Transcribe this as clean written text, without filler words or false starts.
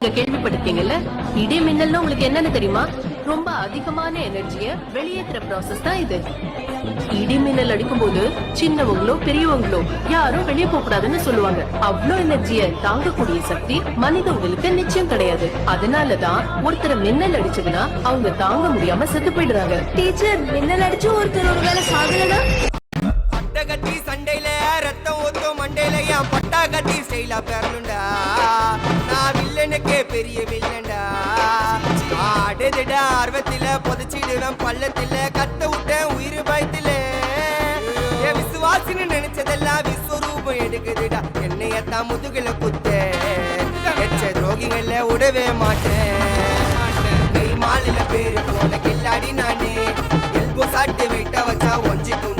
நீங்க கேள்விப்பட்டிருக்கீங்கல்ல, இடி மின்னல்னா உங்களுக்கு என்னன்னு தெரியுமா? ரொம்ப அதிகமான எனர்ஜிய வெளியேற்றுற ப்ராசஸ் தான் இது. இடி மின்னல் அடிக்கும் போது சின்னவங்களோ பெரியவங்களோ யாரும் வெளியே போக கூடாதுன்னு சொல்லுவாங்க. அவ்வளோ எனர்ஜிய தாங்கக்கூடிய சக்தி மனிதங்களுக்கு நிச்சயம் கிடையாது. அதனாலதான் ஒருத்தர் மின்னல் அடிச்சதுன்னா அவங்க தாங்க முடியாம செத்து போயிடுறாங்க. டீச்சர், மின்னல் அடிச்சு ஒருத்தர் ஒரு வேலை சாகலனா கட்டி சண்டையில ரத்தம் ஊத்தும் மண்டையில என் பட்டா கட்டி ஸ்டைலா பேரணுண்டா. நான் வில்லனுக்கே பெரிய வில்லன்டா. ஆடுதுடா ஆர்வத்தில புதைச்சிடுவேன் பள்ளத்தில கத்த விட்டேன் உயிர் பயத்தில. என் விசுவாசின்னு நினைச்சதெல்லாம் விஸ்வரூபம் எடுக்குதுடா. என்னையத்தான் முதுகுல குத்த எச்ச துரோகிகள விடவே மாட்டேன். கை மாலில பேரு போன கில்லாடி நானே எல்போ சாட்டு வெட்ட வச்சா ஒஞ்சிக்கும்